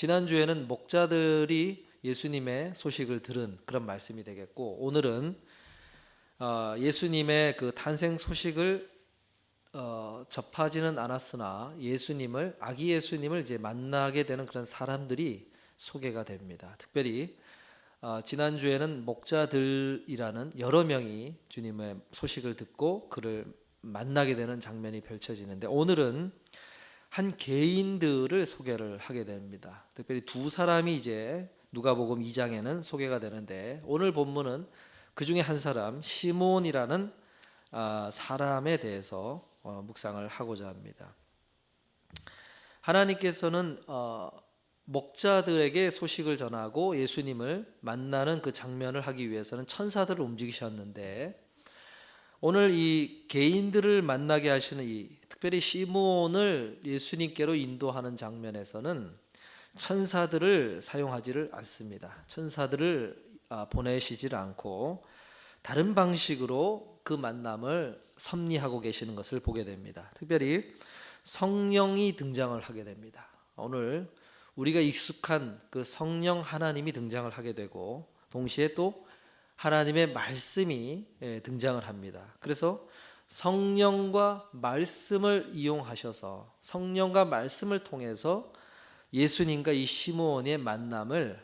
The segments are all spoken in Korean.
지난주에는 목자들이 예수님의 소식을 들은 그런 말씀이 되겠고, 오늘은 예수님의 그 탄생 소식을 접하지는 않았으나 아기 예수님을 이제 만나게 되는 그런 사람들이 소개가 됩니다. 특별히 지난주에는 목자들이라는 여러 명이 주님의 소식을 듣고 그를 만나게 되는 장면이 펼쳐지는데, 오늘은 한 개인들을 소개를 하게 됩니다. 특별히 두 사람이 이제 누가복음 2장에는 소개가 되는데, 오늘 본문은 그 중에 한 사람 시몬이라는 사람에 대해서 묵상을 하고자 합니다. 하나님께서는 목자들에게 소식을 전하고 예수님을 만나는 그 장면을 하기 위해서는 천사들을 움직이셨는데, 오늘 이 개인들을 만나게 하시는 특별히 시몬을 예수님께로 인도하는 장면에서는 천사들을 사용하지를 않습니다. 천사들을 보내시질 않고 다른 방식으로 그 만남을 섭리하고 계시는 것을 보게 됩니다. 특별히 성령이 등장을 하게 됩니다. 오늘 우리가 익숙한 그 성령 하나님이 등장을 하게 되고, 동시에 또 하나님의 말씀이 등장을 합니다. 그래서 성령과 말씀을 이용하셔서 성령과 말씀을 통해서 예수님과 이 시몬의 만남을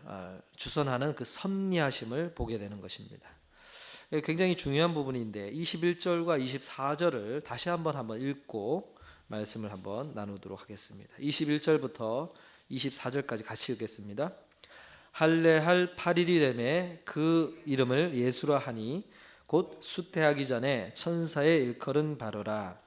주선하는 그 섭리하심을 보게 되는 것입니다. 굉장히 중요한 부분인데 21절과 24절을 다시 한번 읽고 말씀을 한번 나누도록 하겠습니다. 21절부터 24절까지 같이 읽겠습니다. 할례할 8일이 되매 그 이름을 예수라 하니 곧 수태하기 전에 천사의 일컬은 바로라.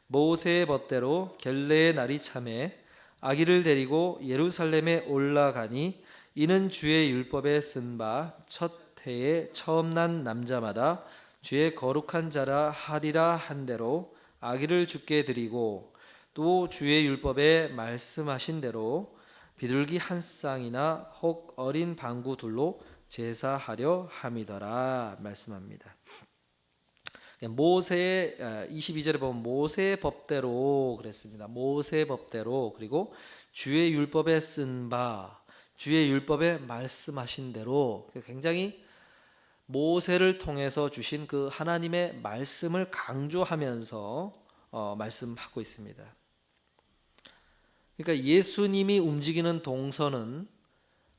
모세의 법대로 결례의 날이 차매 아기를 데리고 예루살렘에 올라가니 이는 주의 율법에 쓴 바 첫 해에 처음 난 남자마다 주의 거룩한 자라 하리라 한 대로 아기를 주께 드리고, 또 주의 율법에 말씀하신 대로 비둘기 한 쌍이나 혹 어린 방구 둘로 제사하려 함이더라 말씀합니다. 모세의 22절에 보면 모세의 법대로 그랬습니다. 모세의 법대로, 그리고 주의 율법에 쓴 바, 주의 율법에 말씀하신 대로, 굉장히 모세를 통해서 주신 그 하나님의 말씀을 강조하면서 말씀하고 있습니다. 그러니까 예수님이 움직이는 동선은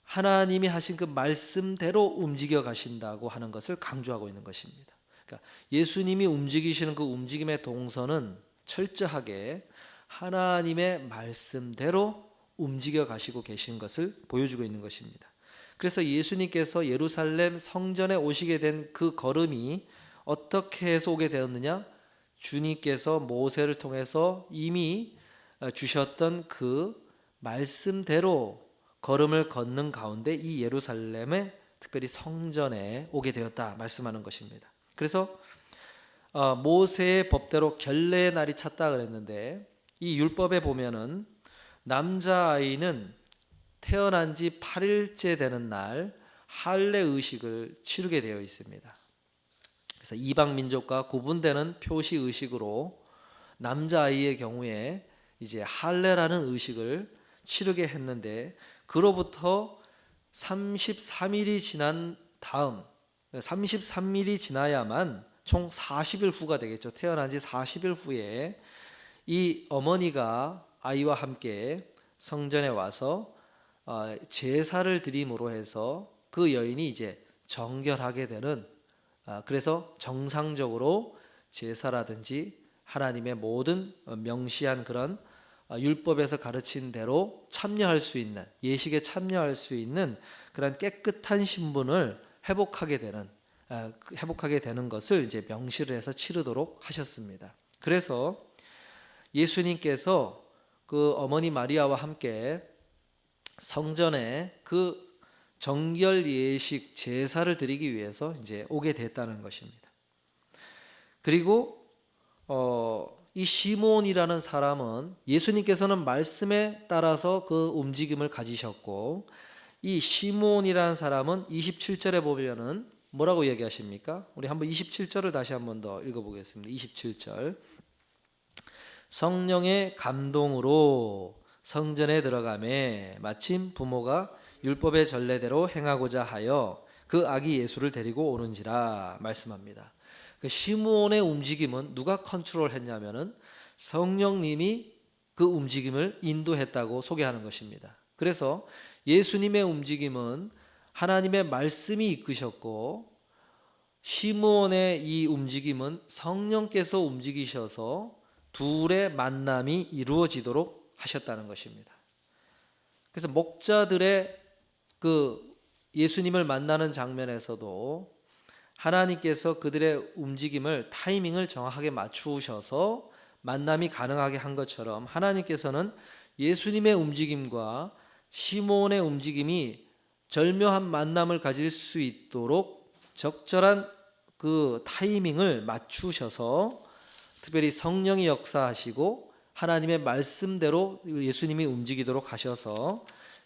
하나님이 하신 그 말씀대로 움직여 가신다고 하는 것을 강조하고 있는 것입니다. 그러니까 예수님이 움직이시는 그 움직임의 동선은 철저하게 하나님의 말씀대로 움직여 가시고 계신 것을 보여주고 있는 것입니다. 그래서 예수님께서 예루살렘 성전에 오시게 된 그 걸음이 어떻게 해서 오게 되었느냐? 주님께서 모세를 통해서 이미 주셨던 그 말씀대로 걸음을 걷는 가운데 이 예루살렘에, 특별히 성전에 오게 되었다 말씀하는 것입니다. 그래서 모세의 법대로 결례의 날이 찼다 그랬는데, 이 율법에 보면은 남자아이는 태어난 지 8일째 되는 날 할례 의식을 치르게 되어 있습니다. 그래서 이방 민족과 구분되는 표시 의식으로 남자아이의 경우에 이제 할례라는 의식을 치르게 했는데, 그로부터 33일이 지난 다음 33일이 지나야만 총 40일 후가 되겠죠. 태어난 지 40일 후에 이 어머니가 아이와 함께 성전에 와서 제사를 드림으로 해서 그 여인이 이제 정결하게 되는, 그래서 정상적으로 제사라든지 하나님의 모든 명시한 그런 율법에서 가르친 대로 참여할 수 있는, 예식에 참여할 수 있는 그런 깨끗한 신분을 회복하게 되는 것을 이제 명시를 해서 치르도록 하셨습니다. 그래서 예수님께서 그 어머니 마리아와 함께 성전에 그 정결 예식 제사를 드리기 위해서 이제 오게 됐다는 것입니다. 그리고 이 시몬이라는 사람은 예수님께서는 말씀에 따라서 그 움직임을 가지셨고, 이 시몬이라는 사람은 27절에 보면은 뭐라고 얘기하십니까? 우리 한번 27절을 다시 한번 더 읽어보겠습니다. 27절. 성령의 감동으로 성전에 들어가매 마침 부모가 율법의 전례대로 행하고자 하여 그 아기 예수를 데리고 오는지라 말씀합니다. 그 시므온의 움직임은 누가 컨트롤했냐면은 성령님이 그 움직임을 인도했다고 소개하는 것입니다. 그래서 예수님의 움직임은 하나님의 말씀이 이끄셨고, 시므온의 이 움직임은 성령께서 움직이셔서 둘의 만남이 이루어지도록 하셨다는 것입니다. 그래서 목자들의 그 예수님을 만나는 장면에서도 하나님께서 그들의 움직임을, 타이밍을 정확하게 맞추셔서 만남이 가능하게 한 것처럼, 하나님께서는 예수님의 움직임과 시므온의 움직임이 절묘한 만남을 가질 수 있도록 적절한 그 타이밍을 맞추셔서 특별히 성령이 역사하시고 하나님의 말씀대로 예수님이 움직이도록 하셔서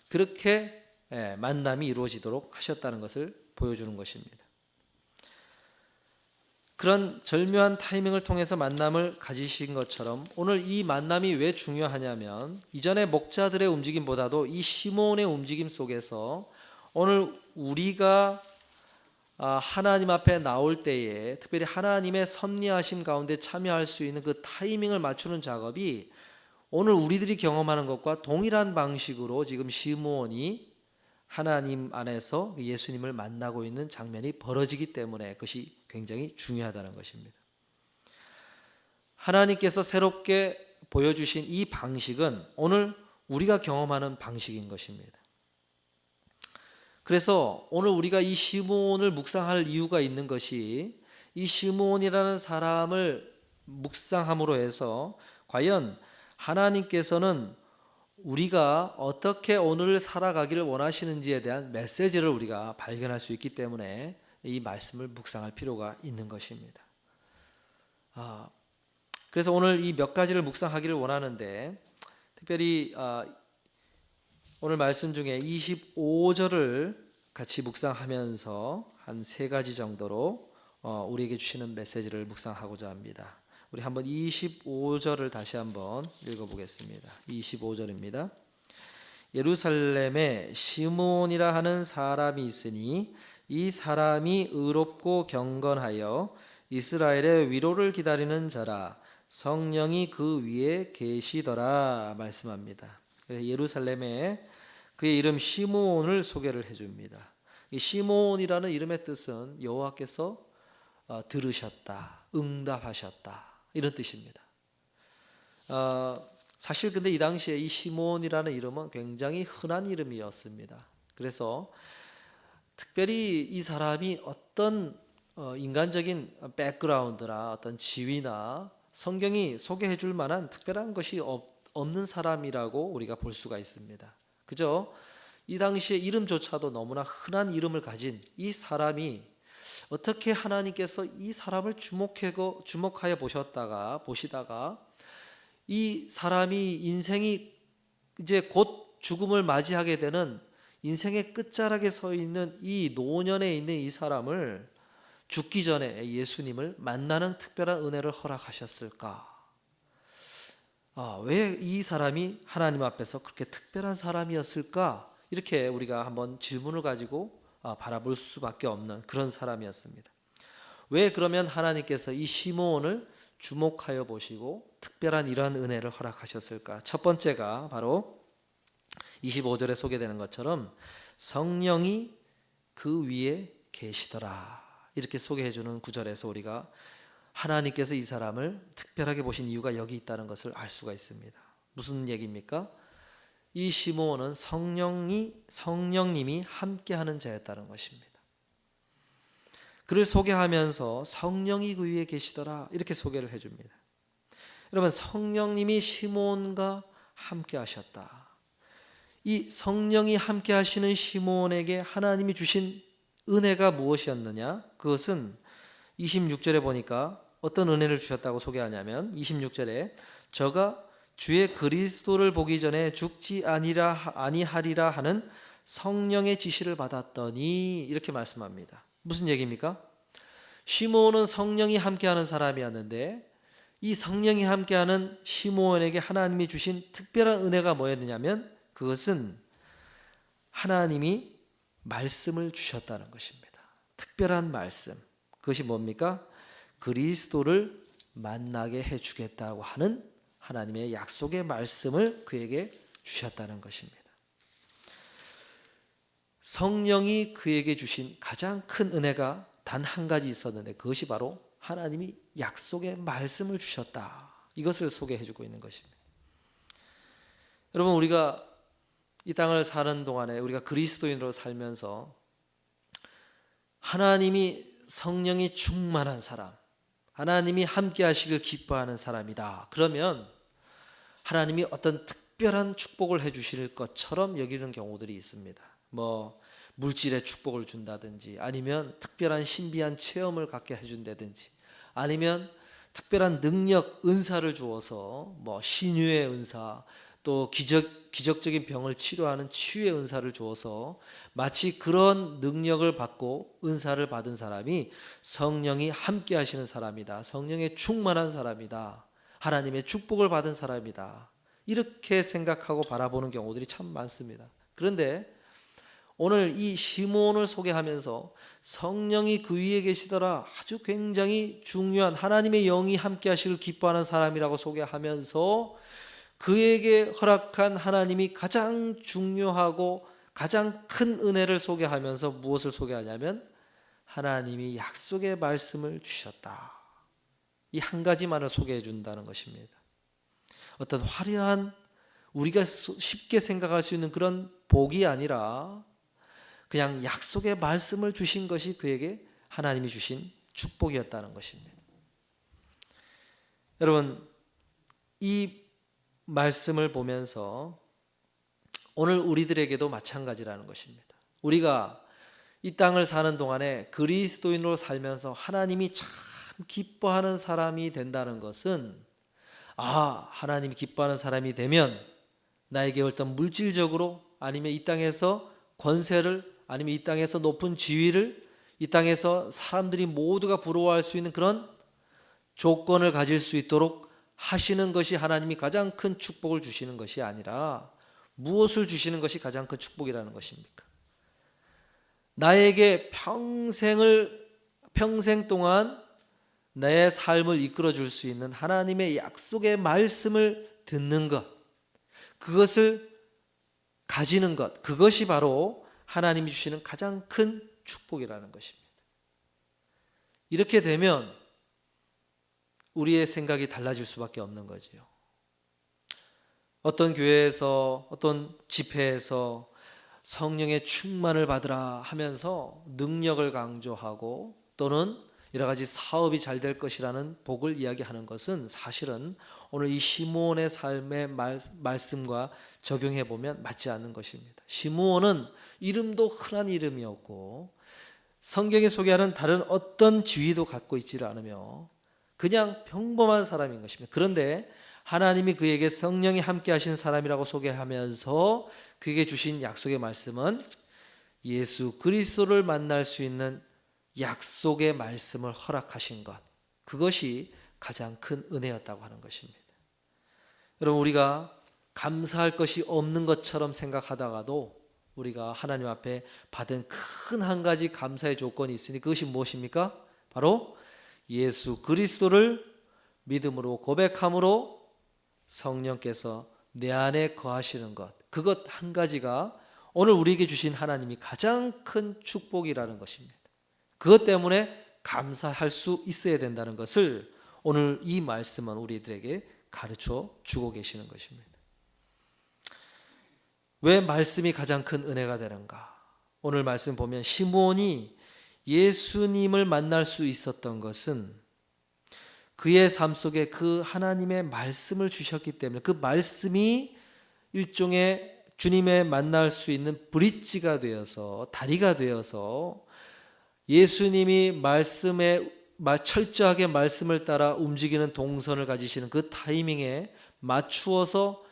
그렇게 만남이 이루어지도록 하셨다는 것을 보여주는 것입니다. 그런 절묘한 타이밍을 통해서 만남을 가지신 것처럼 오늘 이 만남이 왜 중요하냐면, 이전의 목자들의 움직임보다도 이 시므온의 움직임 속에서 오늘 우리가 하나님 앞에 나올 때에 특별히 하나님의 섭리하심 가운데 참여할 수 있는 그 타이밍을 맞추는 작업이 오늘 우리들이 경험하는 것과 동일한 방식으로 지금 시므온이 하나님 안에서 예수님을 만나고 있는 장면이 벌어지기 때문에 그것이 굉장히 중요하다는 것입니다. 하나님께서 새롭게 보여주신 이 방식은 오늘 우리가 경험하는 방식인 것입니다. 그래서 오늘 우리가 이 시므온을 묵상할 이유가 있는 것이, 이 시므온이라는 사람을 묵상함으로 해서 과연 하나님께서는 우리가 어떻게 오늘을 살아가기를 원하시는지에 대한 메시지를 우리가 발견할 수 있기 때문에 이 말씀을 묵상할 필요가 있는 것입니다. 그래서 오늘 이 몇 가지를 묵상하기를 원하는데, 특별히 오늘 말씀 중에 25절을 같이 묵상하면서 한 세 가지 정도로 우리에게 주시는 메시지를 묵상하고자 합니다. 우리 한번 25절을 다시 한번 읽어보겠습니다. 25절입니다. 예루살렘에 시므온이라 하는 사람이 있으니 이 사람이 의롭고 경건하여 이스라엘의 위로를 기다리는 자라, 성령이 그 위에 계시더라 말씀합니다. 예루살렘에 그의 이름 시므온을 소개를 해줍니다. 이 시므온이라는 이름의 뜻은 여호와께서 들으셨다, 응답하셨다, 이런 뜻입니다. 사실 근데 이 당시에 이 시므온이라는 이름은 굉장히 흔한 이름이었습니다. 그래서 특별히 이 사람이 어떤 인간적인 백그라운드나 어떤 지위나 성경이 소개해 줄 만한 특별한 것이 없는 사람이라고 우리가 볼 수가 있습니다. 그죠? 이 당시에 이름조차도 너무나 흔한 이름을 가진 이 사람이 어떻게 하나님께서 이 사람을 주목하여 보시다가 이 사람이 인생이 이제 곧 죽음을 맞이하게 되는 인생의 끝자락에 서 있는 이 노년에 있는 이 사람을 죽기 전에 예수님을 만나는 특별한 은혜를 허락하셨을까? 왜 이 사람이 하나님 앞에서 그렇게 특별한 사람이었을까? 이렇게 우리가 한번 질문을 가지고 바라볼 수밖에 없는 그런 사람이었습니다. 왜 그러면 하나님께서 이 시므온을 주목하여 보시고 특별한 이러한 은혜를 허락하셨을까? 첫 번째가 바로 25절에 소개되는 것처럼 성령이 그 위에 계시더라, 이렇게 소개해주는 구절에서 우리가 하나님께서 이 사람을 특별하게 보신 이유가 여기 있다는 것을 알 수가 있습니다. 무슨 얘기입니까? 이 시므온은 성령님이 함께하는 자였다는 것입니다. 그를 소개하면서 성령이 그 위에 계시더라, 이렇게 소개를 해줍니다. 여러분, 성령님이 시므온과 함께하셨다. 이 성령이 함께하시는 시므온에게 하나님이 주신 은혜가 무엇이었느냐? 그것은 26절에 보니까 어떤 은혜를 주셨다고 소개하냐면 26절에 저가 주의 그리스도를 보기 전에 죽지 아니하리라 하는 성령의 지시를 받았더니, 이렇게 말씀합니다. 무슨 얘기입니까? 시므온은 성령이 함께하는 사람이었는데 이 성령이 함께하는 시므온에게 하나님이 주신 특별한 은혜가 뭐였느냐면 그것은 하나님이 말씀을 주셨다는 것입니다. 특별한 말씀. 그것이 뭡니까? 그리스도를 만나게 해주겠다고 하는 하나님의 약속의 말씀을 그에게 주셨다는 것입니다. 성령이 그에게 주신 가장 큰 은혜가 단 한 가지 있었는데 그것이 바로 하나님이 약속의 말씀을 주셨다. 이것을 소개해주고 있는 것입니다. 여러분, 우리가 이 땅을 사는 동안에 우리가 그리스도인으로 살면서 하나님이 성령이 충만한 사람, 하나님이 함께 하시길 기뻐하는 사람이다. 그러면 하나님이 어떤 특별한 축복을 해주실 것처럼 여기는 경우들이 있습니다. 물질의 축복을 준다든지, 아니면 특별한 신비한 체험을 갖게 해준다든지, 아니면 특별한 능력, 은사를 주어서 신유의 은사, 또 기적적인 병을 치료하는 치유의 은사를 주어서 마치 그런 능력을 받고 은사를 받은 사람이 성령이 함께 하시는 사람이다. 성령의 충만한 사람이다. 하나님의 축복을 받은 사람이다. 이렇게 생각하고 바라보는 경우들이 참 많습니다. 그런데 오늘 이 시므온을 소개하면서 성령이 그 위에 계시더라, 아주 굉장히 중요한 하나님의 영이 함께 하시길 기뻐하는 사람이라고 소개하면서 그에게 허락한 하나님이 가장 중요하고 가장 큰 은혜를 소개하면서 무엇을 소개하냐면 하나님이 약속의 말씀을 주셨다. 이 한 가지만을 소개해 준다는 것입니다. 어떤 화려한 우리가 쉽게 생각할 수 있는 그런 복이 아니라 그냥 약속의 말씀을 주신 것이 그에게 하나님이 주신 축복이었다는 것입니다. 여러분, 이 말씀을 보면서 오늘 우리들에게도 마찬가지라는 것입니다. 우리가 이 땅을 사는 동안에 그리스도인으로 살면서 하나님이 참 기뻐하는 사람이 된다는 것은 하나님이 기뻐하는 사람이 되면 나에게 어떤 물질적으로 아니면 이 땅에서 권세를 아니면 이 땅에서 높은 지위를 이 땅에서 사람들이 모두가 부러워할 수 있는 그런 조건을 가질 수 있도록 하시는 것이 하나님이 가장 큰 축복을 주시는 것이 아니라 무엇을 주시는 것이 가장 큰 축복이라는 것입니까? 나에게 평생 동안 내 삶을 이끌어 줄 수 있는 하나님의 약속의 말씀을 듣는 것, 그것을 가지는 것, 그것이 바로 하나님이 주시는 가장 큰 축복이라는 것입니다. 이렇게 되면 우리의 생각이 달라질 수밖에 없는 거지요. 어떤 교회에서 어떤 집회에서 성령의 충만을 받으라 하면서 능력을 강조하고 또는 여러 가지 사업이 잘 될 것이라는 복을 이야기하는 것은 사실은 오늘 이 시므온의 삶의 말씀과 적용해 보면 맞지 않는 것입니다. 시므온은 이름도 흔한 이름이었고 성경이 소개하는 다른 어떤 지위도 갖고 있지를 않으며 그냥 평범한 사람인 것입니다. 그런데 하나님이 그에게 성령이 함께 하신 사람이라고 소개하면서 그에게 주신 약속의 말씀은 예수 그리스도를 만날 수 있는 약속의 말씀을 허락하신 것, 그것이 가장 큰 은혜였다고 하는 것입니다. 여러분, 우리가 감사할 것이 없는 것처럼 생각하다가도 우리가 하나님 앞에 받은 큰 한 가지 감사의 조건이 있으니 그것이 무엇입니까? 바로 예수 그리스도를 믿음으로 고백함으로 성령께서 내 안에 거하시는 것, 그것 한 가지가 오늘 우리에게 주신 하나님이 가장 큰 축복이라는 것입니다. 그것 때문에 감사할 수 있어야 된다는 것을 오늘 이 말씀은 우리들에게 가르쳐 주고 계시는 것입니다. 왜 말씀이 가장 큰 은혜가 되는가? 오늘 말씀 보면 시므온이 예수님을 만날 수 있었던 것은 그의 삶 속에 그 하나님의 말씀을 주셨기 때문에 그 말씀이 일종의 주님의 만날 수 있는 브릿지가 되어서 다리가 되어서 예수님이 말씀에 철저하게 말씀을 따라 움직이는 동선을 가지시는 그 타이밍에 맞추어서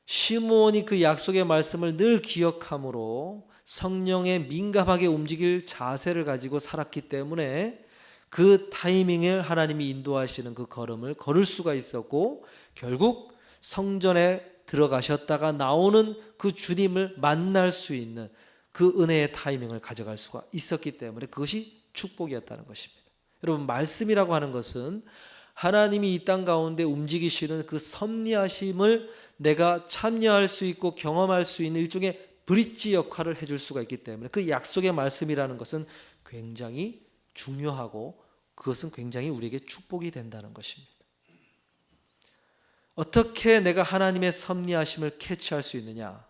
시므온이 그 약속의 말씀을 늘 기억함으로 성령에 민감하게 움직일 자세를 가지고 살았기 때문에 그 타이밍을 하나님이 인도하시는 그 걸음을 걸을 수가 있었고, 결국 성전에 들어가셨다가 나오는 그 주님을 만날 수 있는 그 은혜의 타이밍을 가져갈 수가 있었기 때문에 그것이 축복이었다는 것입니다. 여러분, 말씀이라고 하는 것은 하나님이 이 땅 가운데 움직이시는 그 섭리하심을 내가 참여할 수 있고 경험할 수 있는 일종의 브릿지 역할을 해줄 수가 있기 때문에 그 약속의 말씀이라는 것은 굉장히 중요하고 그것은 굉장히 우리에게 축복이 된다는 것입니다. 어떻게 내가 하나님의 섭리하심을 캐치할 수 있느냐?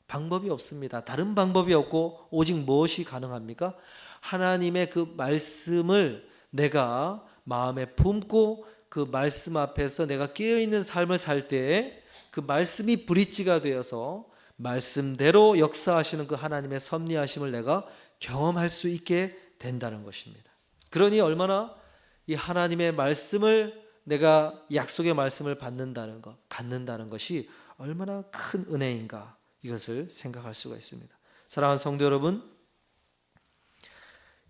방법이 없습니다. 다른 방법이 없고 오직 무엇이 가능합니까? 하나님의 그 말씀을 내가 마음에 품고 그 말씀 앞에서 내가 깨어있는 삶을 살 때에 그 말씀이 브릿지가 되어서 말씀대로 역사하시는 그 하나님의 섭리하심을 내가 경험할 수 있게 된다는 것입니다. 그러니 얼마나 이 하나님의 말씀을 내가 약속의 말씀을 받는다는 것, 갖는다는 것이 얼마나 큰 은혜인가 이것을 생각할 수가 있습니다. 사랑하는 성도 여러분,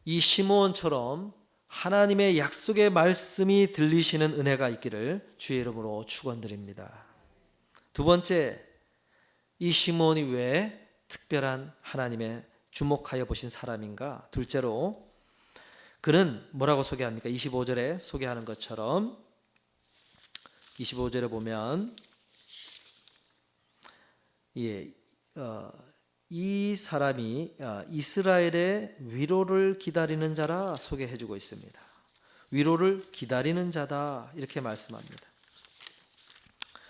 이 시므온처럼 하나님의 약속의 말씀이 들리시는 은혜가 있기를 주의 이름으로 축원드립니다. 두 번째, 이 시므온이 왜 특별한 하나님의 주목하여 보신 사람인가? 둘째로 그는 뭐라고 소개합니까? 25절에 소개하는 것처럼 25절에 보면 이 사람이 이스라엘의 위로를 기다리는 자라 소개해주고 있습니다. 위로를 기다리는 자다 이렇게 말씀합니다.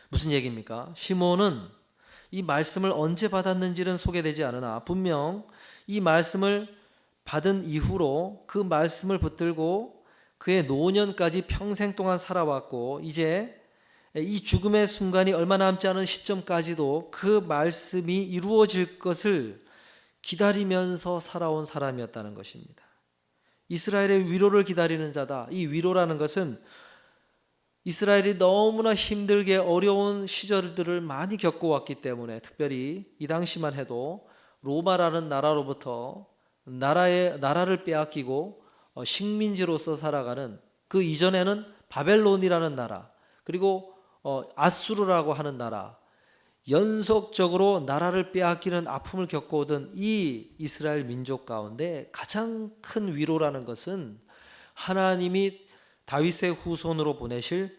무슨 얘기입니까? 시므온은 이 말씀을 언제 받았는지는 소개되지 않으나 분명 이 말씀을 받은 이후로 그 말씀을 붙들고 그의 노년까지 평생 동안 살아왔고 이제 이 죽음의 순간이 얼마 남지 않은 시점까지도 그 말씀이 이루어질 것을 기다리면서 살아온 사람이었다는 것입니다. 이스라엘의 위로를 기다리는 자다. 이 위로라는 것은 이스라엘이 너무나 힘들게 어려운 시절들을 많이 겪어왔기 때문에 특별히 이 당시만 해도 로마라는 나라로부터 나라를 빼앗기고 식민지로서 살아가는 그 이전에는 바벨론이라는 나라 그리고 아수르라고 하는 나라 연속적으로 나라를 빼앗기는 아픔을 겪어오던 이 이스라엘 민족 가운데 가장 큰 위로라는 것은 하나님이 다윗의 후손으로 보내실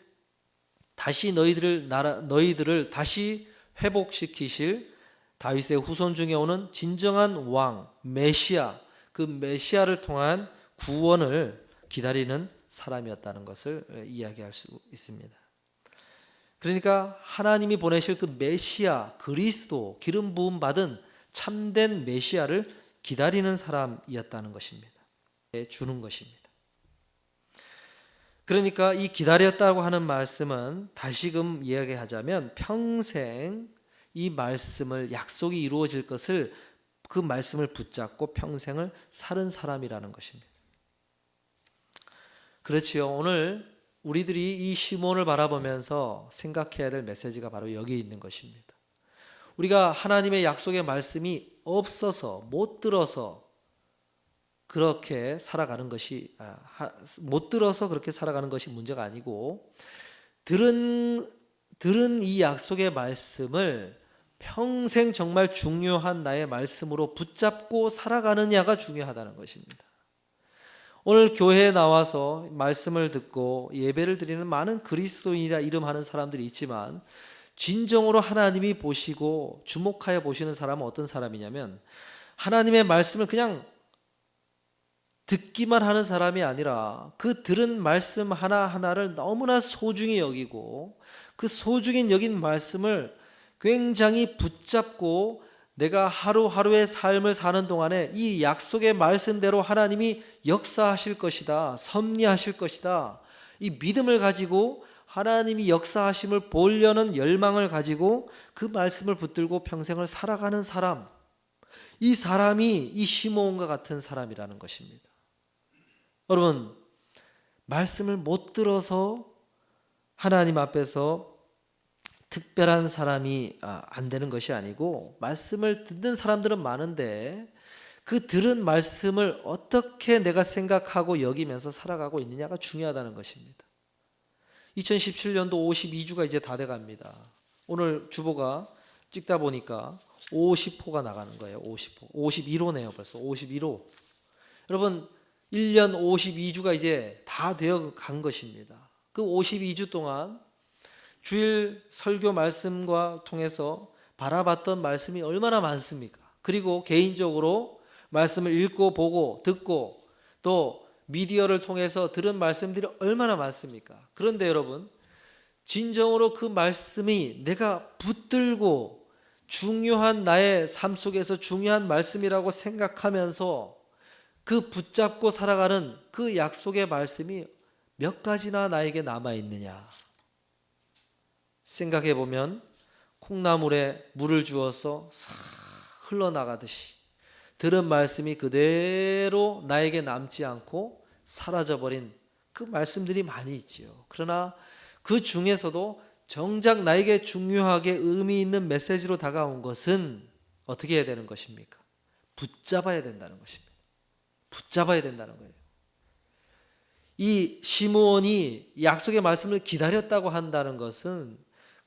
다시 너희들을 다시 회복시키실 다윗의 후손 중에 오는 진정한 왕 메시아 그 메시아를 통한 구원을 기다리는 사람이었다는 것을 이야기할 수 있습니다. 그러니까 하나님이 보내실 그 메시아 그리스도 기름 부음 받은 참된 메시아를 기다리는 사람이었다는 것입니다. 주는 것입니다. 그러니까 이 기다렸다고 하는 말씀은 다시금 이야기하자면 평생 이 말씀을 약속이 이루어질 것을 그 말씀을 붙잡고 평생을 사는 사람이라는 것입니다. 그렇지요. 오늘 우리들이 이 시므온을 바라보면서 생각해야 될 메시지가 바로 여기 있는 것입니다. 우리가 하나님의 약속의 말씀이 없어서 못 들어서 그렇게 살아가는 것이 못 들어서 그렇게 살아가는 것이 문제가 아니고 들은 이 약속의 말씀을 평생 정말 중요한 나의 말씀으로 붙잡고 살아가느냐가 중요하다는 것입니다. 오늘 교회에 나와서 말씀을 듣고 예배를 드리는 많은 그리스도인이라 이름하는 사람들이 있지만 진정으로 하나님이 보시고 주목하여 보시는 사람은 어떤 사람이냐면 하나님의 말씀을 그냥 듣기만 하는 사람이 아니라 그 들은 말씀 하나하나를 너무나 소중히 여기고 그 소중히 여긴 말씀을 굉장히 붙잡고 내가 하루하루의 삶을 사는 동안에 이 약속의 말씀대로 하나님이 역사하실 것이다. 섭리하실 것이다. 이 믿음을 가지고 하나님이 역사하심을 보려는 열망을 가지고 그 말씀을 붙들고 평생을 살아가는 사람. 이 사람이 이 시므온과 같은 사람이라는 것입니다. 여러분, 말씀을 못 들어서 하나님 앞에서 특별한 사람이 안 되는 것이 아니고 말씀을 듣는 사람들은 많은데 그 들은 말씀을 어떻게 내가 생각하고 여기면서 살아가고 있느냐가 중요하다는 것입니다. 2017년도 52주가 이제 다 돼갑니다. 오늘 주보가 찍다 보니까 50호가 나가는 거예요. 50호. 51호네요. 벌써 51호. 여러분 1년 52주가 이제 다 되어 간 것입니다. 그 52주 동안 주일 설교 말씀과 통해서 바라봤던 말씀이 얼마나 많습니까? 그리고 개인적으로 말씀을 읽고 보고 듣고 또 미디어를 통해서 들은 말씀들이 얼마나 많습니까? 그런데 여러분 진정으로 그 말씀이 내가 붙들고 중요한 나의 삶 속에서 중요한 말씀이라고 생각하면서 그 붙잡고 살아가는 그 약속의 말씀이 몇 가지나 나에게 남아있느냐 생각해 보면 콩나물에 물을 주어서 싹 흘러나가듯이 들은 말씀이 그대로 나에게 남지 않고 사라져버린 그 말씀들이 많이 있지요. 그러나 그 중에서도 정작 나에게 중요하게 의미 있는 메시지로 다가온 것은 어떻게 해야 되는 것입니까? 붙잡아야 된다는 것입니다. 붙잡아야 된다는 거예요. 이 시므온이 약속의 말씀을 기다렸다고 한다는 것은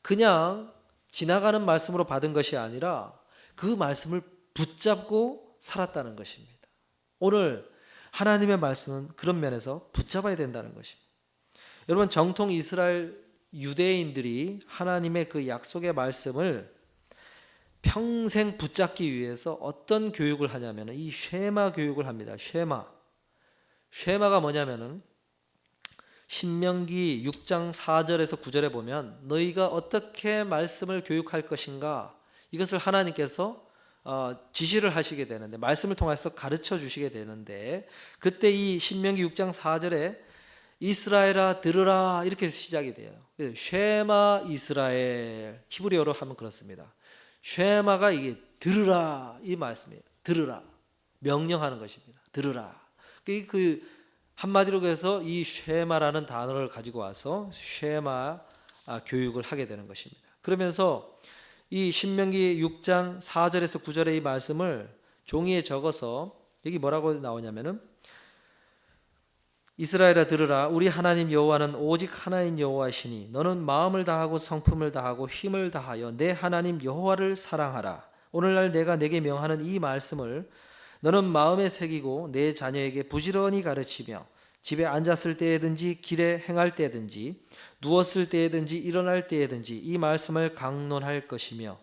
그냥 지나가는 말씀으로 받은 것이 아니라 그 말씀을 붙잡고 살았다는 것입니다. 오늘 하나님의 말씀은 그런 면에서 붙잡아야 된다는 것입니다. 여러분 정통 이스라엘 유대인들이 하나님의 그 약속의 말씀을 평생 붙잡기 위해서 어떤 교육을 하냐면 이 쉐마 교육을 합니다. 쉐마가 뭐냐면은 신명기 6장 4절에서 9절에 보면 너희가 어떻게 말씀을 교육할 것인가 이것을 하나님께서 지시를 하시게 되는데 말씀을 통해서 가르쳐 주시게 되는데 그때 이 신명기 6장 4절에 이스라엘아 들으라 이렇게 시작이 돼요. 쉐마 이스라엘 히브리어로 하면 그렇습니다. 쉐마가 이게 들으라 이 말씀이에요. 들으라 명령하는 것입니다. 들으라. 그 한마디로 해서 이 쉐마라는 단어를 가지고 와서 쉐마 교육을 하게 되는 것입니다. 그러면서 이 신명기 6장 4절에서 9절의 이 말씀을 종이에 적어서 여기 뭐라고 나오냐면은 이스라엘아 들으라 우리 하나님 여호와는 오직 하나인 여호와시니 너는 마음을 다하고 성품을 다하고 힘을 다하여 내 하나님 여호와를 사랑하라. 오늘날 내가 내게 명하는 이 말씀을 너는 마음에 새기고 내 자녀에게 부지런히 가르치며 집에 앉았을 때에든지 길에 행할 때든지 누웠을 때에든지 일어날 때에든지 이 말씀을 강론할 것이며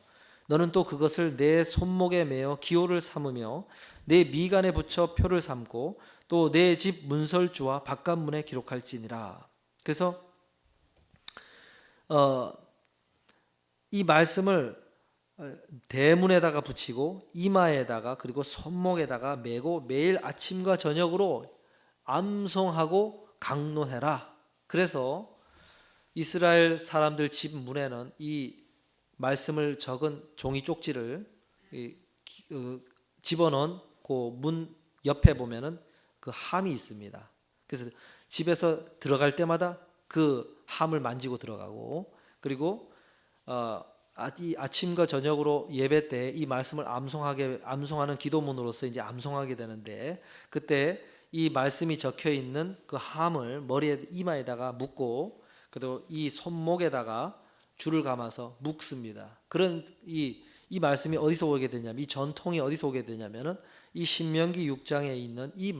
너는 또 그것을 내 손목에 매어 기호를 삼으며 내 미간에 붙여 표를 삼고 또 내 집 문설주와 바깥문에 기록할지니라. 그래서 이 말씀을 대문에다가 붙이고 이마에다가 그리고 손목에다가 메고 매일 아침과 저녁으로 암송하고 강론해라. 그래서 이스라엘 사람들 집 문에는 이 말씀을 적은 종이 쪽지를 집어넣은 그 문 옆에 보면은 그 함이 있습니다. 그래서 집에서 들어갈 때마다 그 함을 만지고 들어가고 그리고 이 아침과 저녁으로 예배 때 이 말씀을 암송하는 기도문으로서 이제 암송하게 되는데 그때 이 말씀이 적혀 있는 그 함을 머리에 이마에다가 묶고 그리고 이 손목에다가 줄을 감아서 묶습니다. 그런 이 말씀이 어디서 오게 되냐면 이 전통이 어디서 오게 되냐면은 이 신명기 6장에 있는 이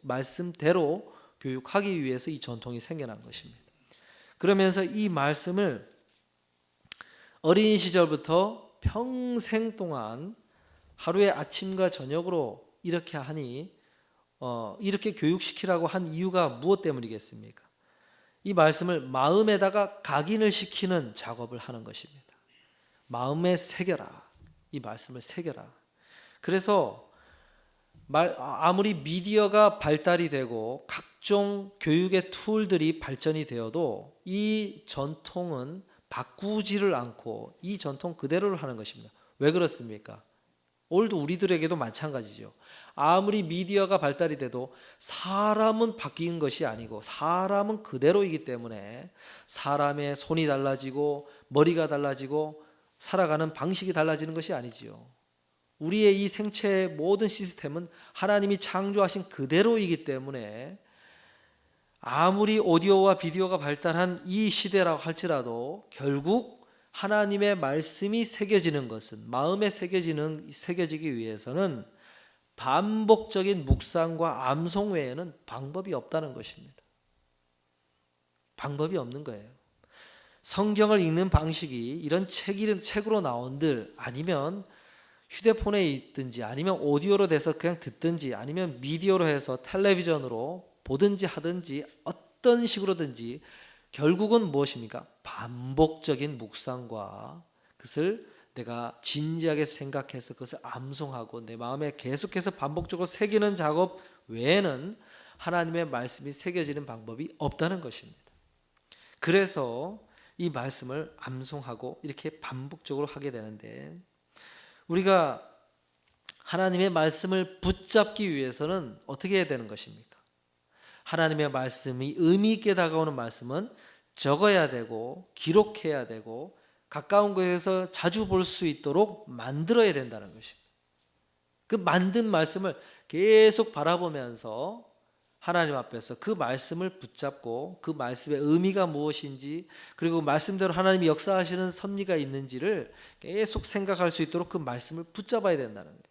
말씀대로 교육하기 위해서 이 전통이 생겨난 것입니다. 그러면서 이 말씀을 어린 시절부터 평생 동안 하루에 아침과 저녁으로 이렇게 하니 이렇게 교육시키라고 한 이유가 무엇 때문이겠습니까? 이 말씀을 마음에다가 각인을 시키는 작업을 하는 것입니다. 마음에 새겨라. 이 말씀을 새겨라. 그래서 아무리 미디어가 발달이 되고 각종 교육의 툴들이 발전이 되어도 이 전통은 바꾸지를 않고 이 전통 그대로를 하는 것입니다. 왜 그렇습니까? 오늘도 우리들에게도 마찬가지죠. 아무리 미디어가 발달이 돼도 사람은 바뀐 것이 아니고 사람은 그대로이기 때문에 사람의 손이 달라지고 머리가 달라지고 살아가는 방식이 달라지는 것이 아니지요. 우리의 이 생체의 모든 시스템은 하나님이 창조하신 그대로이기 때문에 아무리 오디오와 비디오가 발달한 이 시대라고 할지라도 결국 하나님의 말씀이 새겨지는 것은, 마음에 새겨지기 위해서는 반복적인 묵상과 암송 외에는 방법이 없다는 것입니다. 방법이 없는 거예요. 성경을 읽는 방식이 이런 책으로 나온들, 아니면 휴대폰에 있든지, 아니면 오디오로 돼서 그냥 듣든지, 아니면 미디어로 해서 텔레비전으로 보든지 하든지 어떤 식으로든지 결국은 무엇입니까? 반복적인 묵상과 그것을 내가 진지하게 생각해서 그것을 암송하고 내 마음에 계속해서 반복적으로 새기는 작업 외에는 하나님의 말씀이 새겨지는 방법이 없다는 것입니다. 그래서 이 말씀을 암송하고 이렇게 반복적으로 하게 되는데, 우리가 하나님의 말씀을 붙잡기 위해서는 어떻게 해야 되는 것입니까? 하나님의 말씀이 의미 있게 다가오는 말씀은 적어야 되고 기록해야 되고 가까운 곳에서 자주 볼 수 있도록 만들어야 된다는 것입니다. 그 만든 말씀을 계속 바라보면서 하나님 앞에서 그 말씀을 붙잡고 그 말씀의 의미가 무엇인지, 그리고 말씀대로 하나님이 역사하시는 섭리가 있는지를 계속 생각할 수 있도록 그 말씀을 붙잡아야 된다는 거예요.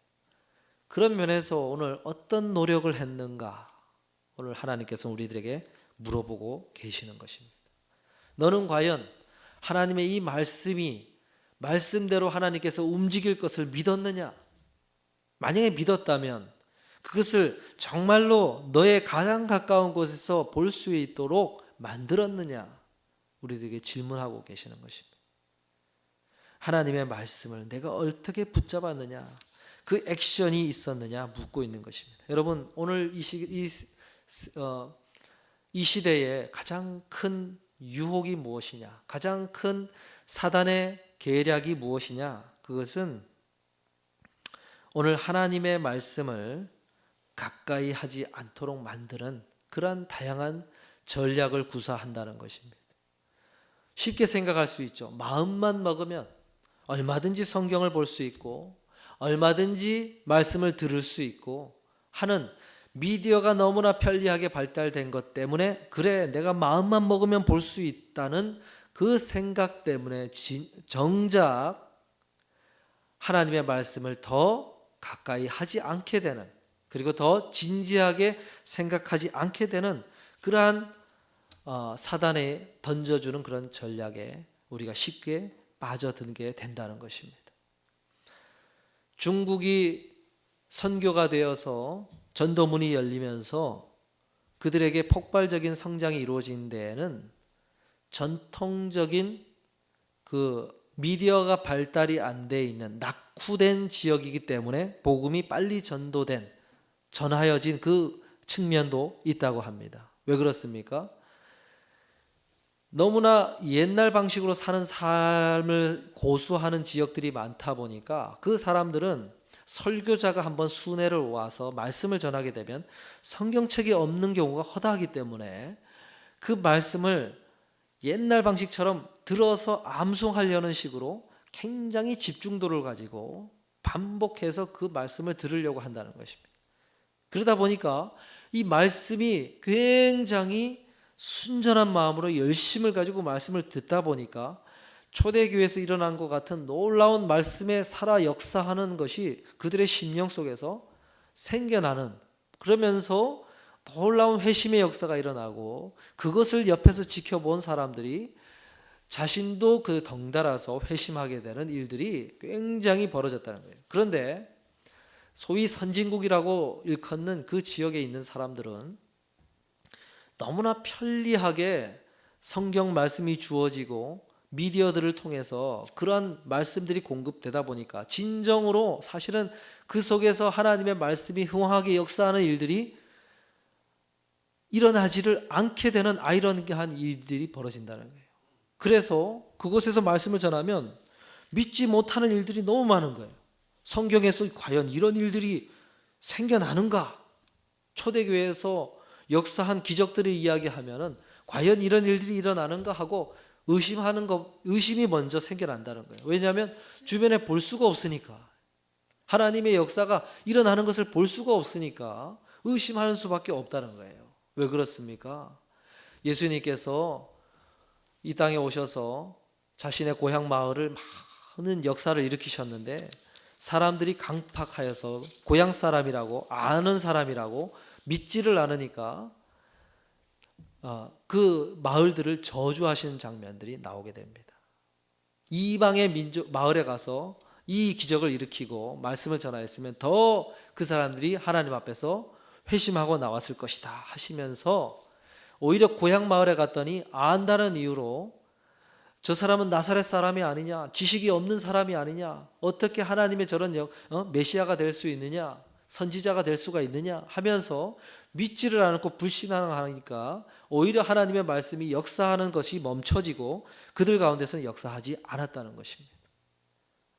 그런 면에서 오늘 어떤 노력을 했는가, 오늘 하나님께서 우리들에게 물어보고 계시는 것입니다. 너는 과연 하나님의 이 말씀이 말씀대로 하나님께서 움직일 것을 믿었느냐? 만약에 믿었다면 그것을 정말로 너의 가장 가까운 곳에서 볼 수 있도록 만들었느냐? 우리들에게 질문하고 계시는 것입니다. 하나님의 말씀을 내가 어떻게 붙잡았느냐? 그 액션이 있었느냐? 묻고 있는 것입니다. 여러분, 오늘 이 시대에 가장 큰 유혹이 무엇이냐? 가장 큰 사단의 계략이 무엇이냐? 그것은 오늘 하나님의 말씀을 가까이 하지 않도록 만드는 그러한 다양한 전략을 구사한다는 것입니다. 쉽게 생각할 수 있죠. 마음만 먹으면 얼마든지 성경을 볼 수 있고 얼마든지 말씀을 들을 수 있고 하는, 미디어가 너무나 편리하게 발달된 것 때문에 그래 내가 마음만 먹으면 볼 수 있다는 그 생각 때문에 정작 하나님의 말씀을 더 가까이 하지 않게 되는, 그리고 더 진지하게 생각하지 않게 되는 그러한 사단에 던져주는 그런 전략에 우리가 쉽게 빠져들게 된다는 것입니다. 중국이 선교가 되어서 전도문이 열리면서 그들에게 폭발적인 성장이 이루어진 데에는 전통적인 그 미디어가 발달이 안 돼 있는 낙후된 지역이기 때문에 복음이 빨리 전하여진 그 측면도 있다고 합니다. 왜 그렇습니까? 너무나 옛날 방식으로 사는 삶을 고수하는 지역들이 많다 보니까 그 사람들은 설교자가 한번 순회를 와서 말씀을 전하게 되면 성경책이 없는 경우가 허다하기 때문에 그 말씀을 옛날 방식처럼 들어서 암송하려는 식으로 굉장히 집중도를 가지고 반복해서 그 말씀을 들으려고 한다는 것입니다. 그러다 보니까 이 말씀이 굉장히 순전한 마음으로 열심을 가지고 말씀을 듣다 보니까 초대교회에서 일어난 것 같은 놀라운 말씀에 살아 역사하는 것이 그들의 심령 속에서 생겨나는, 그러면서 놀라운 회심의 역사가 일어나고 그것을 옆에서 지켜본 사람들이 자신도 그 덩달아서 회심하게 되는 일들이 굉장히 벌어졌다는 거예요. 그런데 소위 선진국이라고 일컫는 그 지역에 있는 사람들은 너무나 편리하게 성경 말씀이 주어지고 미디어들을 통해서 그러한 말씀들이 공급되다 보니까 진정으로 사실은 그 속에서 하나님의 말씀이 흥황하게 역사하는 일들이 일어나지를 않게 되는 아이러니한 일들이 벌어진다는 거예요. 그래서 그곳에서 말씀을 전하면 믿지 못하는 일들이 너무 많은 거예요. 성경에서 과연 이런 일들이 생겨나는가? 초대교회에서 역사한 기적들을 이야기하면은 과연 이런 일들이 일어나는가 하고 의심이 먼저 생겨난다는 거예요. 왜냐하면 주변에 볼 수가 없으니까. 하나님의 역사가 일어나는 것을 볼 수가 없으니까 의심하는 수밖에 없다는 거예요. 왜 그렇습니까? 예수님께서 이 땅에 오셔서 자신의 고향 마을을 많은 역사를 일으키셨는데 사람들이 강팍하여서 고향 사람이라고 아는 사람이라고 믿지를 않으니까 그 마을들을 저주하시는 장면들이 나오게 됩니다. 이방의 마을에 가서 이 기적을 일으키고 말씀을 전하였으면 더 그 사람들이 하나님 앞에서 회심하고 나왔을 것이다 하시면서 오히려 고향 마을에 갔더니 안다는 이유로 저 사람은 나사렛 사람이 아니냐, 지식이 없는 사람이 아니냐, 어떻게 하나님의 저런 메시아가 될 수 있느냐, 선지자가 될 수가 있느냐 하면서 믿지를 않고 불신앙하니까 오히려 하나님의 말씀이 역사하는 것이 멈춰지고 그들 가운데서는 역사하지 않았다는 것입니다.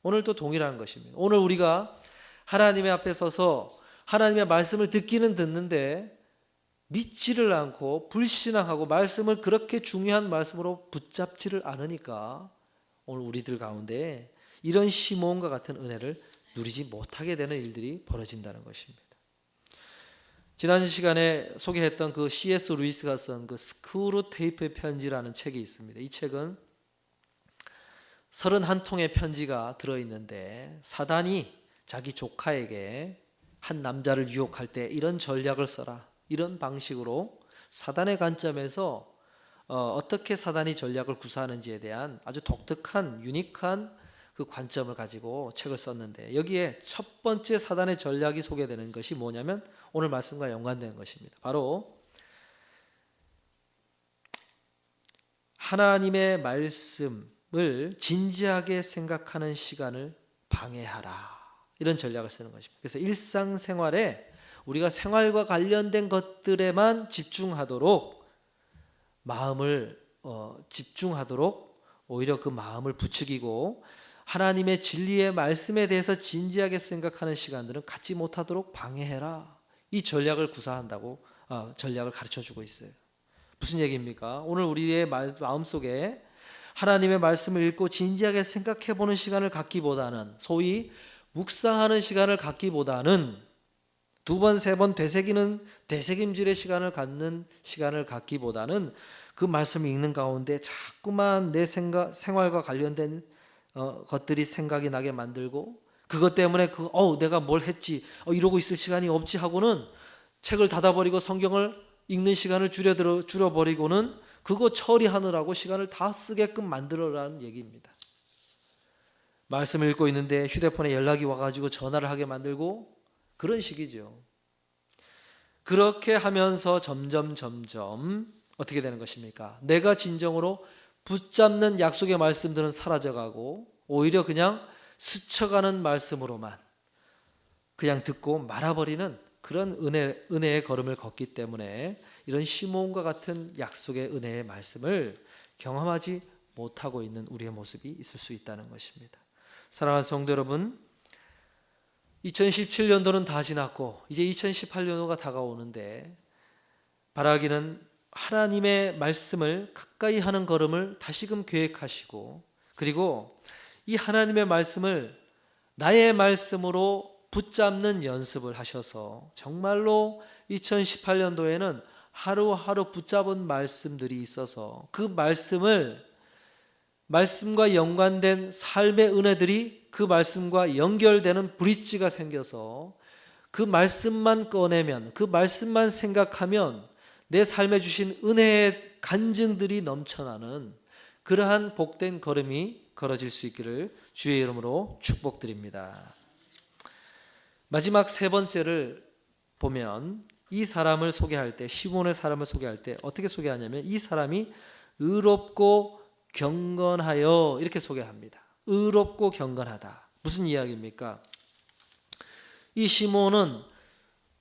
오늘도 동일한 것입니다. 오늘 우리가 하나님의 앞에 서서 하나님의 말씀을 듣기는 듣는데 믿지를 않고 불신앙하고 말씀을 그렇게 중요한 말씀으로 붙잡지를 않으니까 오늘 우리들 가운데 이런 시몬과 같은 은혜를 누리지 못하게 되는 일들이 벌어진다는 것입니다. 지난 시간에 소개했던 그 C.S. 루이스가 쓴 그 스크루테이프의 편지라는 책이 있습니다. 이 책은 31통의 편지가 들어있는데 사단이 자기 조카에게 한 남자를 유혹할 때 이런 전략을 써라, 이런 방식으로 사단의 관점에서 어떻게 사단이 전략을 구사하는지에 대한 아주 독특한 유니크한 그 관점을 가지고 책을 썼는데 여기에 첫 번째 사단의 전략이 소개되는 것이 뭐냐면 오늘 말씀과 연관되는 것입니다. 바로 하나님의 말씀을 진지하게 생각하는 시간을 방해하라, 이런 전략을 쓰는 것입니다. 그래서 일상생활에 우리가 생활과 관련된 것들에만 집중하도록 마음을 집중하도록 오히려 그 마음을 부추기고 하나님의 진리의 말씀에 대해서 진지하게 생각하는 시간들은 갖지 못하도록 방해해라, 이 전략을 구사한다고 전략을 가르쳐주고 있어요. 무슨 얘기입니까? 오늘 우리의 마음속에 하나님의 말씀을 읽고 진지하게 생각해보는 시간을 갖기보다는, 소위 묵상하는 시간을 갖기보다는, 두 번, 세 번 되새기는 되새김질의 시간을 갖는 시간을 갖기보다는 그 말씀을 읽는 가운데 자꾸만 내 생활과 관련된 것들이 생각이 나게 만들고 그것 때문에 내가 뭘 했지, 이러고 있을 시간이 없지 하고는 책을 닫아버리고 성경을 읽는 시간을 줄여버리고는 그거 처리하느라고 시간을 다 쓰게끔 만들어라는 얘기입니다. 말씀을 읽고 있는데 휴대폰에 연락이 와가지고 전화를 하게 만들고 그런 식이죠. 그렇게 하면서 점점 어떻게 되는 것입니까? 내가 진정으로 붙잡는 약속의 말씀들은 사라져가고 오히려 그냥 스쳐가는 말씀으로만 그냥 듣고 말아버리는 그런 은혜의 걸음을 걷기 때문에 이런 시몬과 같은 약속의 은혜의 말씀을 경험하지 못하고 있는 우리의 모습이 있을 수 있다는 것입니다. 사랑하는 성도 여러분, 2017년도는 다 지났고 이제 2018년도가 다가오는데 바라기는 하나님의 말씀을 가까이 하는 걸음을 다시금 계획하시고 그리고 이 하나님의 말씀을 나의 말씀으로 붙잡는 연습을 하셔서 정말로 2018년도에는 하루하루 붙잡은 말씀들이 있어서 그 말씀과 연관된 삶의 은혜들이 그 말씀과 연결되는 브릿지가 생겨서 그 말씀만 꺼내면, 그 말씀만 생각하면 내 삶에 주신 은혜의 간증들이 넘쳐나는 그러한 복된 걸음이 걸어질 수 있기를 주의 이름으로 축복드립니다. 마지막 세 번째를 보면 이 사람을 소개할 때, 시몬의 사람을 소개할 때 어떻게 소개하냐면 이 사람이 의롭고 경건하여 이렇게 소개합니다. 의롭고 경건하다. 무슨 이야기입니까? 이 시몬은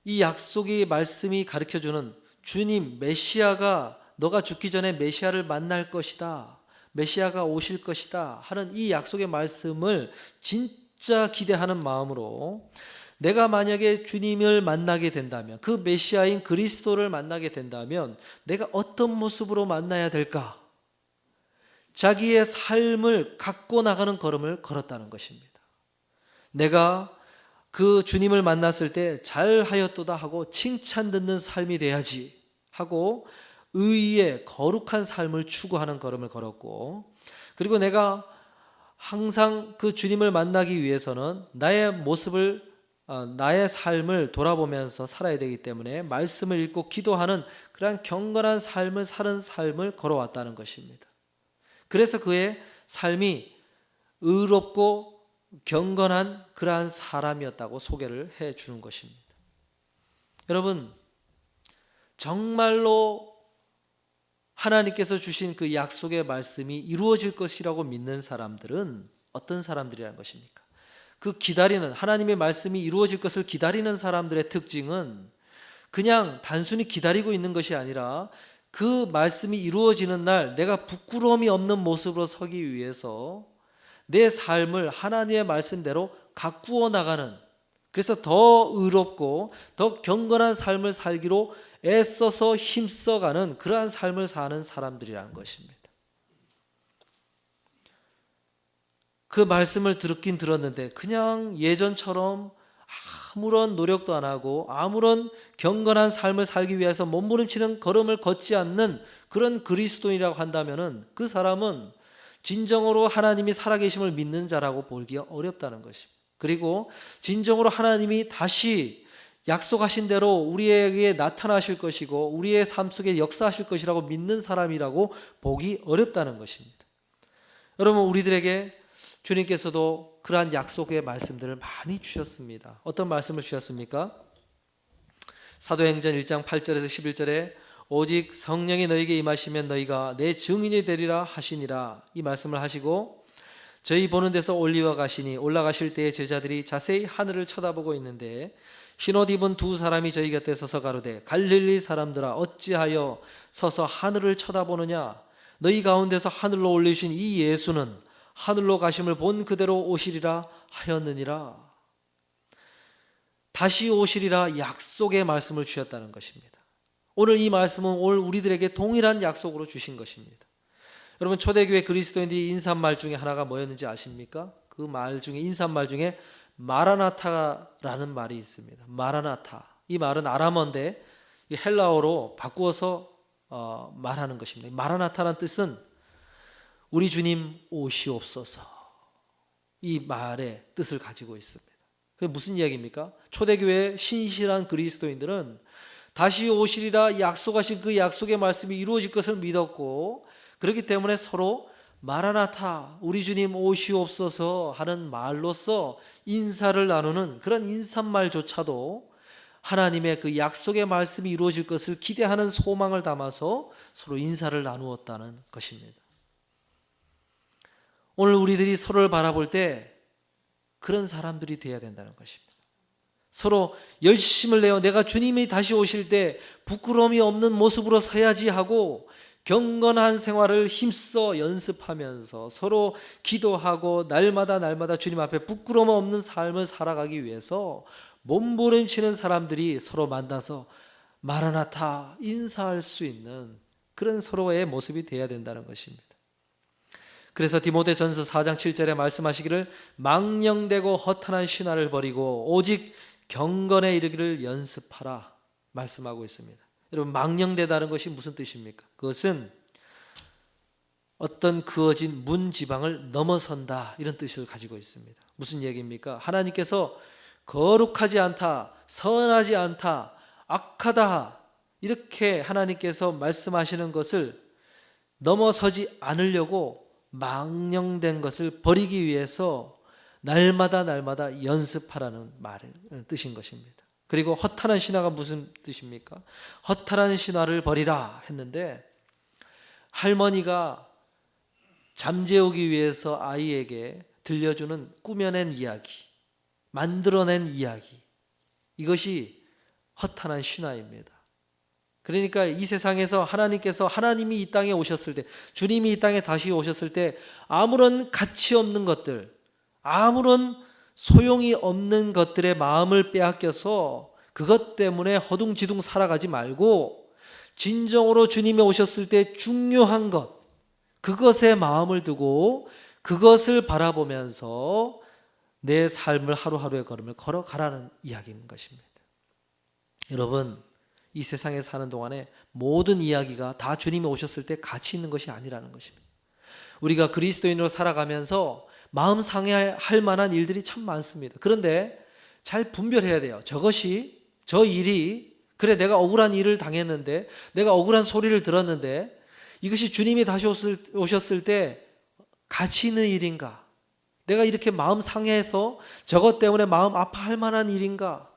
이 약속의 말씀이 가르쳐주는 주님, 메시아가 너가 죽기 전에 메시아를 만날 것이다, 메시아가 오실 것이다 하는 이 약속의 말씀을 진짜 기대하는 마음으로 내가 만약에 주님을 만나게 된다면, 그 메시아인 그리스도를 만나게 된다면 내가 어떤 모습으로 만나야 될까? 자기의 삶을 갖고 나가는 걸음을 걸었다는 것입니다. 내가 그 주님을 만났을 때 잘하였도다 하고 칭찬 듣는 삶이 돼야지 하고 의의 거룩한 삶을 추구하는 걸음을 걸었고, 그리고 내가 항상 그 주님을 만나기 위해서는 나의 모습을 나의 삶을 돌아보면서 살아야 되기 때문에 말씀을 읽고 기도하는 그러한 경건한 삶을 사는 삶을 걸어왔다는 것입니다. 그래서 그의 삶이 의롭고 경건한 그러한 사람이었다고 소개를 해 주는 것입니다. 여러분, 정말로 하나님께서 주신 그 약속의 말씀이 이루어질 것이라고 믿는 사람들은 어떤 사람들이라는 것입니까? 그 기다리는, 하나님의 말씀이 이루어질 것을 기다리는 사람들의 특징은 그냥 단순히 기다리고 있는 것이 아니라 그 말씀이 이루어지는 날 내가 부끄러움이 없는 모습으로 서기 위해서 내 삶을 하나님의 말씀대로 가꾸어 나가는, 그래서 더 의롭고 더 경건한 삶을 살기로 애써서 힘써가는 그러한 삶을 사는 사람들이라는 것입니다. 그 말씀을 듣긴 들었는데 그냥 예전처럼 아무런 노력도 안 하고 아무런 경건한 삶을 살기 위해서 몸부림치는 걸음을 걷지 않는 그런 그리스도인이라고 한다면 그 사람은 진정으로 하나님이 살아계심을 믿는 자라고 보기가 어렵다는 것입니다. 그리고 진정으로 하나님이 다시 약속하신 대로 우리에게 나타나실 것이고 우리의 삶 속에 역사하실 것이라고 믿는 사람이라고 보기 어렵다는 것입니다. 여러분, 우리들에게 주님께서도 그러한 약속의 말씀들을 많이 주셨습니다. 어떤 말씀을 주셨습니까? 사도행전 1장 8절에서 11절에 오직 성령이 너희에게 임하시면 너희가 내 증인이 되리라 하시니라, 이 말씀을 하시고 저희 보는 데서 올리와 가시니 올라가실 때에 제자들이 자세히 하늘을 쳐다보고 있는데 흰옷 입은 두 사람이 저희 곁에 서서 가로되 갈릴리 사람들아 어찌하여 서서 하늘을 쳐다보느냐, 너희 가운데서 하늘로 올리신 이 예수는 하늘로 가심을 본 그대로 오시리라 하였느니라. 다시 오시리라 약속의 말씀을 주셨다는 것입니다. 오늘 이 말씀은 오늘 우리들에게 동일한 약속으로 주신 것입니다. 여러분, 초대교회 그리스도인들이 인사말 중에 하나가 뭐였는지 아십니까? 그 말 중에, 인사말 중에 마라나타라는 말이 있습니다. 마라나타. 이 말은 아람어인데 헬라어로 바꾸어서 말하는 것입니다. 마라나타라는 뜻은 우리 주님 오시옵소서, 이 말의 뜻을 가지고 있습니다. 그게 무슨 이야기입니까? 초대교회의 신실한 그리스도인들은 다시 오시리라 약속하신 그 약속의 말씀이 이루어질 것을 믿었고, 그렇기 때문에 서로 마라나타, 우리 주님 오시옵소서 하는 말로써 인사를 나누는 그런 인사말조차도 하나님의 그 약속의 말씀이 이루어질 것을 기대하는 소망을 담아서 서로 인사를 나누었다는 것입니다. 오늘 우리들이 서로를 바라볼 때 그런 사람들이 되어야 된다는 것입니다. 서로 열심을 내어 내가 주님이 다시 오실 때 부끄러움이 없는 모습으로 서야지 하고 경건한 생활을 힘써 연습하면서 서로 기도하고 날마다 주님 앞에 부끄러움 없는 삶을 살아가기 위해서 몸부림치는 사람들이 서로 만나서 마라나타 인사할 수 있는 그런 서로의 모습이 되어야 된다는 것입니다. 그래서 디모데전서 4장 7절에 말씀하시기를 망령되고 허탄한 신화를 버리고 오직 경건에 이르기를 연습하라 말씀하고 있습니다. 여러분, 망령되다는 것이 무슨 뜻입니까? 그것은 어떤 그어진 문지방을 넘어선다, 이런 뜻을 가지고 있습니다. 무슨 얘기입니까? 하나님께서 거룩하지 않다, 선하지 않다, 악하다, 이렇게 하나님께서 말씀하시는 것을 넘어서지 않으려고 망령된 것을 버리기 위해서 날마다 연습하라는 뜻인 것입니다. 그리고 허탄한 신화가 무슨 뜻입니까? 허탄한 신화를 버리라 했는데, 할머니가 잠재우기 위해서 아이에게 들려주는 꾸며낸 이야기, 만들어낸 이야기, 이것이 허탄한 신화입니다. 그러니까 이 세상에서 하나님이 이 땅에 오셨을 때, 주님이 이 땅에 다시 오셨을 때 아무런 가치 없는 것들, 아무런 소용이 없는 것들의 마음을 빼앗겨서 그것 때문에 허둥지둥 살아가지 말고 진정으로 주님이 오셨을 때 중요한 것, 그것에 마음을 두고 그것을 바라보면서 내 삶을 하루하루의 걸음을 걸어가라는 이야기인 것입니다. 여러분, 이 세상에 사는 동안에 모든 이야기가 다 주님이 오셨을 때 가치 있는 것이 아니라는 것입니다. 우리가 그리스도인으로 살아가면서 마음 상해할 만한 일들이 참 많습니다. 그런데 잘 분별해야 돼요. 저 일이, 그래 내가 억울한 일을 당했는데, 내가 억울한 소리를 들었는데 이것이 주님이 다시 오셨을 때 가치 있는 일인가? 내가 이렇게 마음 상해해서 저것 때문에 마음 아파할 만한 일인가?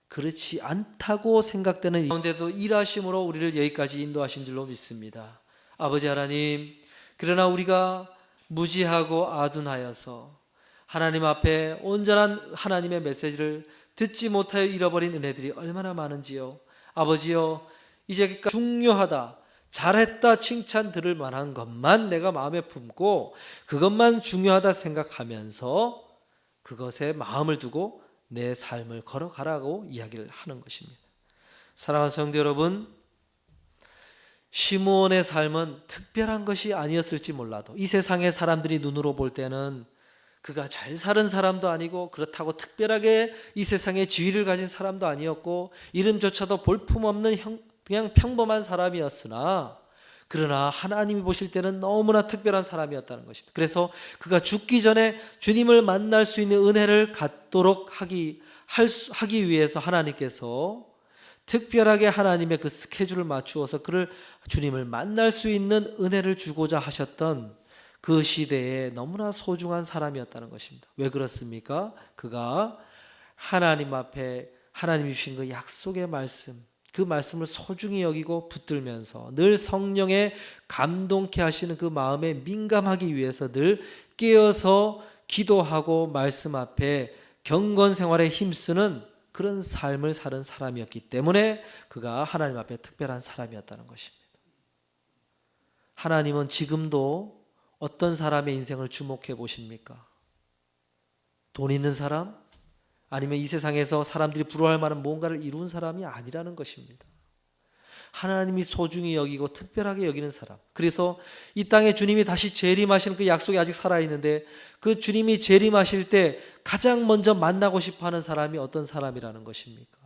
그렇지 않다고 생각되는 가운데도 일하심으로 우리를 여기까지 인도하신 줄로 믿습니다. 아버지 하나님, 그러나 우리가 무지하고 아둔하여서 하나님 앞에 온전한 하나님의 메시지를 듣지 못하여 잃어버린 은혜들이 얼마나 많은지요. 아버지요, 이제까지 중요하다, 잘했다 칭찬 들을 만한 것만 내가 마음에 품고 그것만 중요하다 생각하면서 그것에 마음을 두고 내 삶을 걸어가라고 이야기를 하는 것입니다. 사랑하는 성도 여러분, 시므온의 삶은 특별한 것이 아니었을지 몰라도 이 세상의 사람들이 눈으로 볼 때는 그가 잘 사는 사람도 아니고 그렇다고 특별하게 이 세상에 지위를 가진 사람도 아니었고 이름조차도 볼품없는 그냥 평범한 사람이었으나, 그러나 하나님이 보실 때는 너무나 특별한 사람이었다는 것입니다. 그래서 그가 죽기 전에 주님을 만날 수 있는 은혜를 갖도록 하기 위해서 하나님께서 특별하게 하나님의 그 스케줄을 맞추어서 그를 주님을 만날 수 있는 은혜를 주고자 하셨던 그 시대에 너무나 소중한 사람이었다는 것입니다. 왜 그렇습니까? 그가 하나님 앞에 하나님이 주신 그 약속의 말씀, 그 말씀을 소중히 여기고 붙들면서 늘 성령에 감동케 하시는 그 마음에 민감하기 위해서 늘 깨어서 기도하고 말씀 앞에 경건 생활에 힘쓰는 그런 삶을 사는 사람이었기 때문에 그가 하나님 앞에 특별한 사람이었다는 것입니다. 하나님은 지금도 어떤 사람의 인생을 주목해 보십니까? 돈 있는 사람? 아니면 이 세상에서 사람들이 부러워할 만한 무언가를 이룬 사람이 아니라는 것입니다. 하나님이 소중히 여기고 특별하게 여기는 사람. 그래서 이 땅에 주님이 다시 재림하시는 그 약속이 아직 살아있는데 그 주님이 재림하실 때 가장 먼저 만나고 싶어하는 사람이 어떤 사람이라는 것입니까?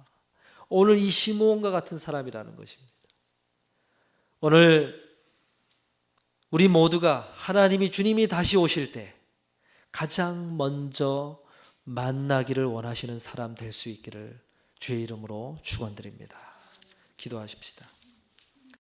오늘 이 시므온과 같은 사람이라는 것입니다. 오늘 우리 모두가 하나님이 주님이 다시 오실 때 가장 먼저 만나기를 원하시는 사람 될 수 있기를 주의 이름으로 축원드립니다. 기도하십시다.